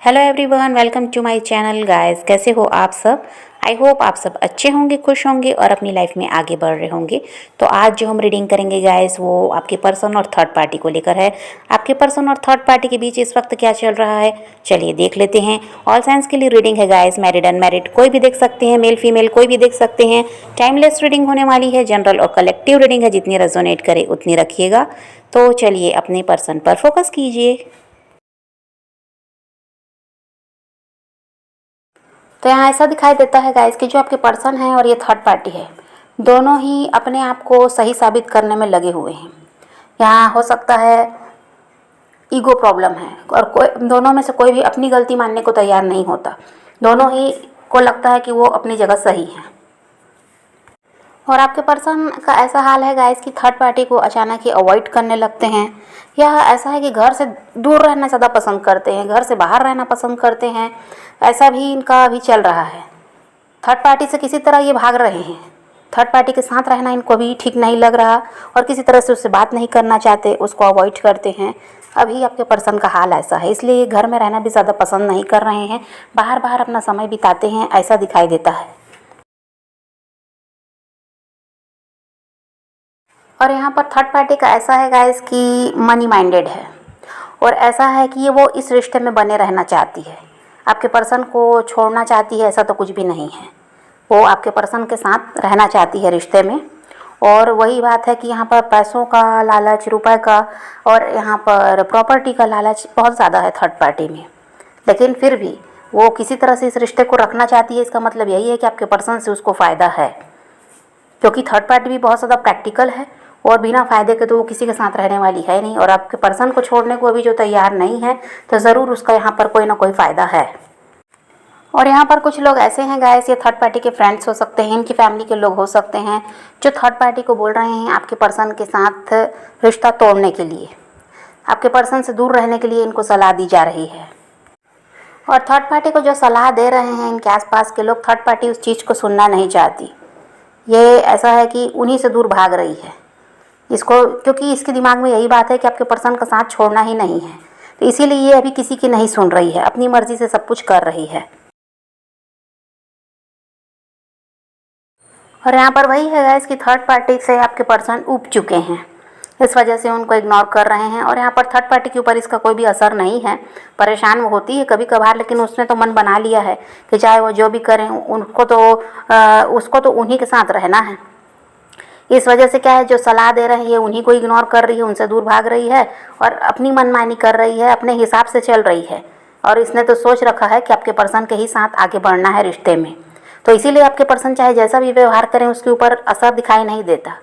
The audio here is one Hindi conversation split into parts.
Hello everyone, welcome to my channel guys. कैसे हो आप सब? आई होप आप सब अच्छे होंगे, खुश होंगे और अपनी लाइफ में आगे बढ़ रहे होंगे। तो आज जो हम रीडिंग करेंगे गाइस, वो आपके पर्सन और थर्ड पार्टी को लेकर है। आपके पर्सन और थर्ड पार्टी के बीच इस वक्त क्या चल रहा है, चलिए देख लेते हैं। ऑल साइंस के लिए रीडिंग है गाइस, मैरिड अनमैरिड कोई भी देख सकते हैं, मेल फीमेल कोई भी देख सकते हैं। टाइमलेस रीडिंग होने वाली है, जनरल और कलेक्टिव रीडिंग है, जितनी रेजोनेट करे उतनी रखिएगा। तो चलिए अपने पर्सन पर फोकस कीजिए। तो यहाँ ऐसा दिखाई देता है गाइस कि जो आपके पर्सन है और ये थर्ड पार्टी है, दोनों ही अपने आप को सही साबित करने में लगे हुए हैं। यहाँ हो सकता है ईगो प्रॉब्लम है और कोई दोनों में से कोई भी अपनी गलती मानने को तैयार नहीं होता। दोनों ही को लगता है कि वो अपनी जगह सही है। और आपके पर्सन का ऐसा हाल है गाइस कि थर्ड पार्टी को अचानक ही अवॉइड करने लगते हैं, या ऐसा है कि घर से दूर रहना ज़्यादा पसंद करते हैं, घर से बाहर रहना पसंद करते हैं। ऐसा भी इनका अभी चल रहा है। थर्ड पार्टी से किसी तरह ये भाग रहे हैं। थर्ड पार्टी के साथ रहना इनको भी ठीक नहीं लग रहा और किसी तरह से उससे बात नहीं करना चाहते, उसको अवॉइड करते हैं। अभी आपके पर्सन का हाल ऐसा है, इसलिए ये घर में रहना भी ज़्यादा पसंद नहीं कर रहे हैं, बाहर बाहर अपना समय बिताते हैं, ऐसा दिखाई देता है। और यहाँ पर थर्ड पार्टी का ऐसा है गाइस कि मनी माइंडेड है और ऐसा है कि ये वो इस रिश्ते में बने रहना चाहती है। आपके पर्सन को छोड़ना चाहती है ऐसा तो कुछ भी नहीं है। वो आपके पर्सन के साथ रहना चाहती है रिश्ते में। और वही बात है कि यहाँ पर पैसों का लालच, रुपए का और यहाँ पर प्रॉपर्टी का लालच बहुत ज़्यादा है थर्ड पार्टी में। लेकिन फिर भी वो किसी तरह से इस रिश्ते को रखना चाहती है। इसका मतलब यही है कि आपके पर्सन से उसको फ़ायदा है, क्योंकि थर्ड पार्टी भी बहुत ज़्यादा प्रैक्टिकल है और बिना फ़ायदे के तो वो किसी के साथ रहने वाली है नहीं। और आपके पर्सन को छोड़ने को अभी जो तैयार नहीं है, तो ज़रूर उसका यहाँ पर कोई ना कोई फ़ायदा है। और यहाँ पर कुछ लोग ऐसे हैं गाइस, ये थर्ड पार्टी के फ्रेंड्स हो सकते हैं, इनकी फैमिली के लोग हो सकते हैं, जो थर्ड पार्टी को बोल रहे हैं आपके पर्सन के साथ रिश्ता तोड़ने के लिए, आपके पर्सन से दूर रहने के लिए इनको सलाह दी जा रही है। और थर्ड पार्टी को जो सलाह दे रहे हैं इनके आसपास के लोग, थर्ड पार्टी उस चीज़ को सुनना नहीं चाहती। ये ऐसा है कि उन्हीं से दूर भाग रही है इसको, क्योंकि इसके दिमाग में यही बात है कि आपके पर्सन का साथ छोड़ना ही नहीं है। तो इसीलिए ये अभी किसी की नहीं सुन रही है, अपनी मर्जी से सब कुछ कर रही है। और यहाँ पर वही है गाइस कि थर्ड पार्टी से आपके पर्सन ऊब चुके हैं, इस वजह से उनको इग्नोर कर रहे हैं। और यहाँ पर थर्ड पार्टी के ऊपर इसका कोई भी असर नहीं है। परेशान वो होती है कभी कभार, लेकिन उसने तो मन बना लिया है कि चाहे वो जो भी करें उसको तो उन्हीं के साथ रहना है। इस वजह से क्या है, जो सलाह दे रहे हैं ये उन्हीं को इग्नोर कर रही है, उनसे दूर भाग रही है और अपनी मनमानी कर रही है, अपने हिसाब से चल रही है। और इसने तो सोच रखा है कि आपके पर्सन के ही साथ आगे बढ़ना है रिश्ते में। तो इसीलिए आपके पर्सन चाहे जैसा भी व्यवहार करें उसके ऊपर असर दिखाई नहीं देता।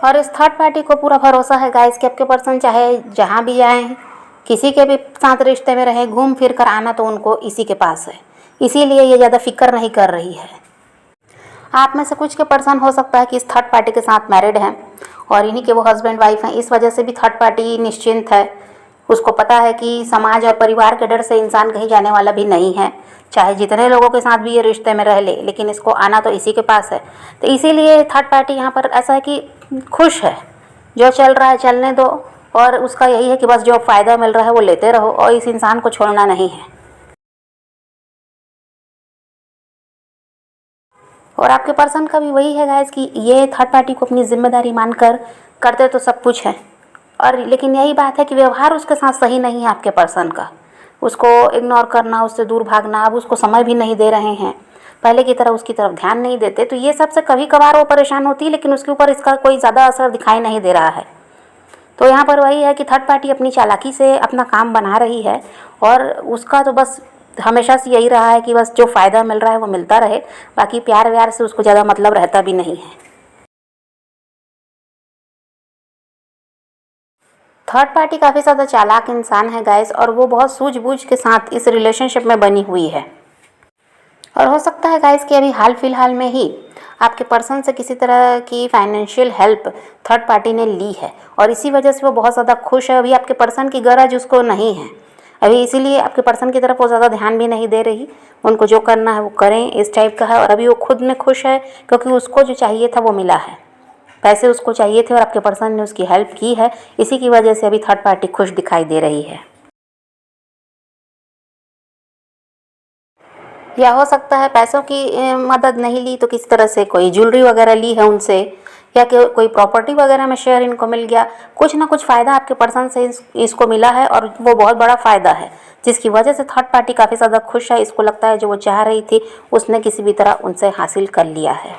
और इस थर्ड पार्टी को पूरा भरोसा है गाइस कि आपके पर्सन चाहे जहाँ भी जाएं, किसी के भी साथ रिश्ते में रहे, घूम फिर कर आना तो उनको इसी के पास है। इसीलिए ये ज़्यादा फिक्र नहीं कर रही है। आप में से कुछ के पर्सन हो सकता है कि इस थर्ड पार्टी के साथ मैरिड हैं और इन्हीं के वो हस्बैंड वाइफ हैं, इस वजह से भी थर्ड पार्टी निश्चिंत है। उसको पता है कि समाज और परिवार के डर से इंसान कहीं जाने वाला भी नहीं है, चाहे जितने लोगों के साथ भी ये रिश्ते में रह ले, लेकिन इसको आना तो इसी के पास है। तो इसीलिए थर्ड पार्टी यहाँ पर ऐसा है कि खुश है, जो चल रहा है चलने दो। और उसका यही है कि बस जो फ़ायदा मिल रहा है वो लेते रहो और इस इंसान को छोड़ना नहीं है। और आपके पर्सन का भी वही है गाइस कि ये थर्ड पार्टी को अपनी जिम्मेदारी मानकर करते तो सब कुछ है, और लेकिन यही बात है कि व्यवहार उसके साथ सही नहीं है आपके पर्सन का। उसको इग्नोर करना, उससे दूर भागना, अब उसको समय भी नहीं दे रहे हैं, पहले की तरह उसकी तरफ ध्यान नहीं देते। तो ये सबसे कभी कभार वो परेशान होती है, लेकिन उसके ऊपर इसका कोई ज़्यादा असर दिखाई नहीं दे रहा है। तो यहाँ पर वही है कि थर्ड पार्टी अपनी चालाकी से अपना काम बना रही है और उसका तो बस हमेशा से यही रहा है कि बस जो फ़ायदा मिल रहा है वो मिलता रहे, बाकी प्यार व्यार से उसको ज़्यादा मतलब रहता भी नहीं है। थर्ड पार्टी काफ़ी ज़्यादा चालाक इंसान है गाइस, और वो बहुत सूझबूझ के साथ इस रिलेशनशिप में बनी हुई है। और हो सकता है गाइस कि अभी हाल फिलहाल में ही आपके पर्सन से किसी तरह की फाइनेंशियल हेल्प थर्ड पार्टी ने ली है और इसी वजह से वो बहुत ज़्यादा खुश है। अभी आपके पर्सन की गरज उसको नहीं है अभी, इसीलिए आपके पर्सन की तरफ वो ज़्यादा ध्यान भी नहीं दे रही। उनको जो करना है वो करें, इस टाइप का है। और अभी वो खुद में खुश है क्योंकि उसको जो चाहिए था वो मिला है। पैसे उसको चाहिए थे और आपके पर्सन ने उसकी हेल्प की है, इसी की वजह से अभी थर्ड पार्टी खुश दिखाई दे रही है। या हो सकता है पैसों की मदद नहीं ली तो किसी तरह से कोई ज्वेलरी वगैरह ली है उनसे, या कि कोई प्रॉपर्टी वगैरह में शेयर इनको मिल गया, कुछ ना कुछ फ़ायदा आपके पर्सन से इसको मिला है और वो बहुत बड़ा फ़ायदा है, जिसकी वजह से थर्ड पार्टी काफ़ी ज़्यादा खुश है। इसको लगता है जो वो चाह रही थी उसने किसी भी तरह उनसे हासिल कर लिया है।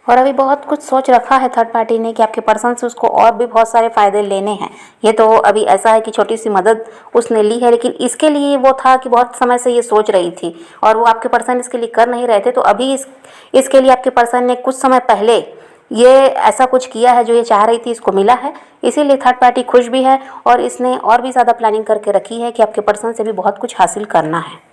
और अभी बहुत कुछ सोच रखा है थर्ड पार्टी ने कि आपके पर्सन से उसको और भी बहुत सारे फ़ायदे लेने हैं। ये तो अभी ऐसा है कि छोटी सी मदद उसने ली है, लेकिन इसके लिए वो था कि बहुत समय से ये सोच रही थी और वो आपके पर्सन इसके लिए कर नहीं रहे थे। तो अभी इसके लिए आपके पर्सन ने कुछ समय पहले ये ऐसा कुछ किया है जो ये चाह रही थी, इसको मिला है, इसीलिए थर्ड पार्टी खुश भी है और इसने और भी ज़्यादा प्लानिंग करके रखी है कि आपके पर्सन से भी बहुत कुछ हासिल करना है।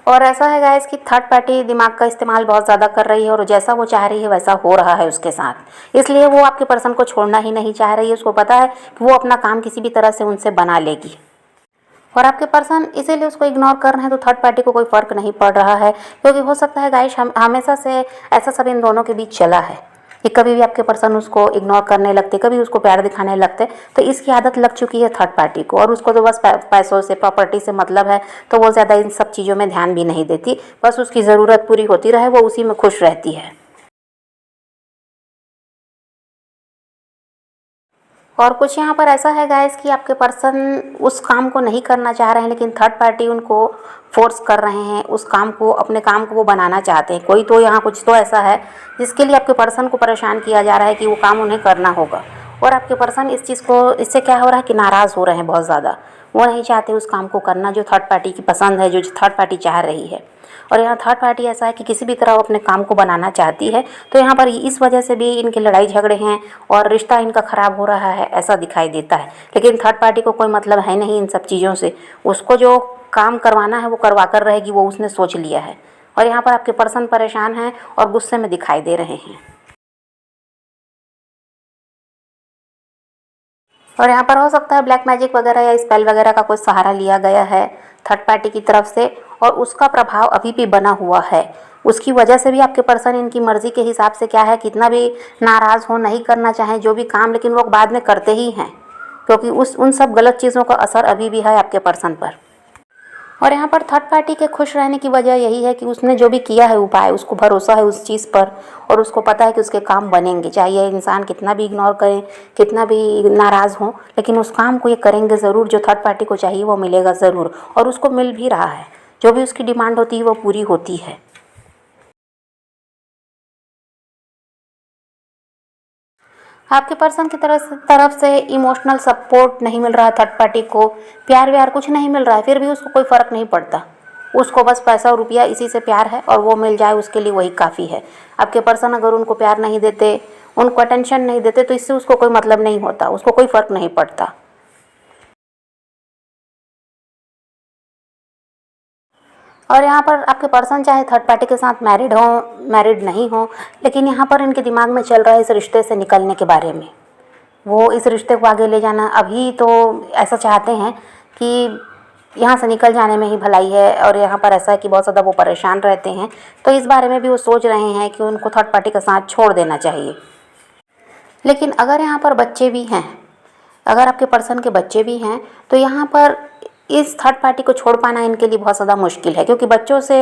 और ऐसा है गाइस कि थर्ड पार्टी दिमाग का इस्तेमाल बहुत ज़्यादा कर रही है और जैसा वो चाह रही है वैसा हो रहा है उसके साथ, इसलिए वो आपके पर्सन को छोड़ना ही नहीं चाह रही है। उसको पता है कि वो अपना काम किसी भी तरह से उनसे बना लेगी और आपके पर्सन इसीलिए उसको इग्नोर कर रहे हैं। तो थर्ड पार्टी को कोई फ़र्क नहीं पड़ रहा है, क्योंकि हो सकता है गाइस हमेशा से ऐसा सब इन दोनों के बीच चला है कि कभी भी आपके पर्सन उसको इग्नोर करने लगते, कभी उसको प्यार दिखाने लगते। तो इसकी आदत लग चुकी है थर्ड पार्टी को और उसको तो बस पैसों से, प्रॉपर्टी से मतलब है, तो वो ज़्यादा इन सब चीज़ों में ध्यान भी नहीं देती। बस उसकी ज़रूरत पूरी होती रहे, वो उसी में खुश रहती है। और कुछ यहाँ पर ऐसा है गाइस कि आपके पर्सन उस काम को नहीं करना चाह रहे हैं, लेकिन थर्ड पार्टी उनको फोर्स कर रहे हैं उस काम को, अपने काम को वो बनाना चाहते हैं। कोई तो यहाँ कुछ तो ऐसा है जिसके लिए आपके पर्सन को परेशान किया जा रहा है कि वो काम उन्हें करना होगा और आपके पर्सन इस चीज़ को, इससे क्या हो रहा है कि नाराज़ हो रहे हैं बहुत ज़्यादा। वो नहीं चाहते उस काम को करना जो थर्ड पार्टी की पसंद है, जो थर्ड पार्टी चाह रही है। और यहाँ थर्ड पार्टी ऐसा है कि किसी भी तरह वो अपने काम को बनाना चाहती है। तो यहाँ पर इस वजह से भी इनके लड़ाई झगड़े हैं और रिश्ता इनका ख़राब हो रहा है, ऐसा दिखाई देता है। लेकिन थर्ड पार्टी को कोई मतलब है नहीं इन सब चीज़ों से, उसको जो काम करवाना है वो करवा कर रहेगी, वो उसने सोच लिया है। और यहाँ पर आपके पर्सन परेशान हैं और गुस्से में दिखाई दे रहे हैं। और यहाँ पर हो सकता है ब्लैक मैजिक वगैरह या स्पेल वगैरह का कोई सहारा लिया गया है थर्ड पार्टी की तरफ से और उसका प्रभाव अभी भी बना हुआ है। उसकी वजह से भी आपके पर्सन इनकी मर्ज़ी के हिसाब से क्या है, कितना भी नाराज़ हो, नहीं करना चाहें जो भी काम, लेकिन वो बाद में करते ही हैं, क्योंकि उन सब गलत चीज़ों का असर अभी भी है आपके पर्सन पर। और यहाँ पर थर्ड पार्टी के खुश रहने की वजह यही है कि उसने जो भी किया है उपाय, उसको भरोसा है उस चीज़ पर और उसको पता है कि उसके काम बनेंगे, चाहे ये इंसान कितना भी इग्नोर करें, कितना भी नाराज़ हो, लेकिन उस काम को ये करेंगे ज़रूर। जो थर्ड पार्टी को चाहिए वो मिलेगा ज़रूर और उसको मिल भी रहा है। जो भी उसकी डिमांड होती है वो पूरी होती है। आपके पर्सन की तरफ से इमोशनल सपोर्ट नहीं मिल रहा है थर्ड पार्टी को, प्यार व्यार कुछ नहीं मिल रहा है, फिर भी उसको कोई फ़र्क नहीं पड़ता। उसको बस पैसा और रुपया इसी से प्यार है और वो मिल जाए उसके लिए वही काफ़ी है। आपके पर्सन अगर उनको प्यार नहीं देते, उनको अटेंशन नहीं देते, तो इससे उसको कोई मतलब नहीं होता, उसको कोई फ़र्क नहीं पड़ता। और यहाँ पर आपके पर्सन चाहे थर्ड पार्टी के साथ मैरिड हो, मैरिड नहीं हो, लेकिन यहाँ पर इनके दिमाग में चल रहा है इस रिश्ते से निकलने के बारे में। वो इस रिश्ते को आगे ले जाना अभी तो ऐसा चाहते हैं कि यहाँ से निकल जाने में ही भलाई है। और यहाँ पर ऐसा है कि बहुत ज़्यादा वो परेशान रहते हैं, तो इस बारे में भी वो सोच रहे हैं कि उनको थर्ड पार्टी के साथ छोड़ देना चाहिए। लेकिन अगर यहाँ पर बच्चे भी हैं, अगर आपके पर्सन के बच्चे भी हैं, तो यहाँ पर इस थर्ड पार्टी को छोड़ पाना इनके लिए बहुत ज़्यादा मुश्किल है, क्योंकि बच्चों से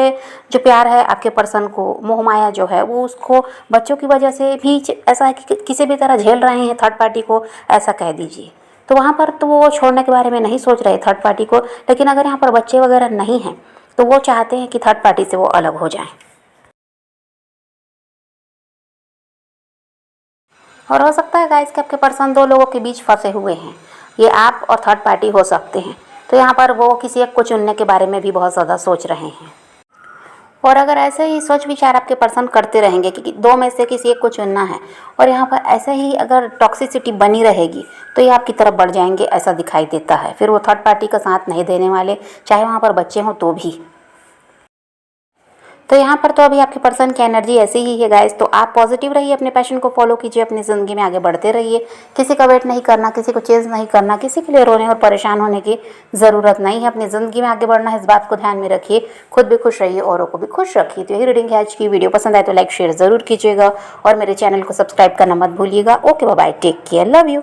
जो प्यार है आपके पर्सन को, मोह माया जो है वो उसको बच्चों की वजह से भी ऐसा है कि किसी भी तरह झेल रहे हैं थर्ड पार्टी को, ऐसा कह दीजिए। तो वहाँ पर तो वो छोड़ने के बारे में नहीं सोच रहे थर्ड पार्टी को, लेकिन अगर यहाँ पर बच्चे वगैरह नहीं हैं तो वो चाहते हैं कि थर्ड पार्टी से वो अलग हो जाएं। और हो सकता है गाइस कि आपके पर्सन दो लोगों के बीच फंसे हुए हैं, ये आप और थर्ड पार्टी हो सकते हैं। तो यहाँ पर वो किसी एक को चुनने के बारे में भी बहुत ज़्यादा सोच रहे हैं। और अगर ऐसे ही सोच विचार आपके पर्सन करते रहेंगे कि दो में से किसी एक को चुनना है, और यहाँ पर ऐसे ही अगर टॉक्सिसिटी बनी रहेगी, तो ये आपकी तरफ बढ़ जाएंगे, ऐसा दिखाई देता है। फिर वो थर्ड पार्टी का साथ नहीं देने वाले, चाहे वहाँ पर बच्चे हों तो भी। तो यहाँ पर तो अभी आपके पर्सन की एनर्जी ऐसी ही है गाइस। तो आप पॉजिटिव रहिए, अपने पैशन को फॉलो कीजिए, अपनी ज़िंदगी में आगे बढ़ते रहिए। किसी का वेट नहीं करना, किसी को चेज़ नहीं करना, किसी के लिए रोने और परेशान होने की ज़रूरत नहीं है। अपनी ज़िंदगी में आगे बढ़ना है, इस बात को ध्यान में रखिए। खुद भी खुश रहिए, औरों को भी खुश रखिए। तो यही रीडिंग है आज की। वीडियो पसंद आए तो लाइक शेयर ज़रूर कीजिएगा और मेरे चैनल को सब्सक्राइब करना मत भूलिएगा। Okay bye, take care, love you.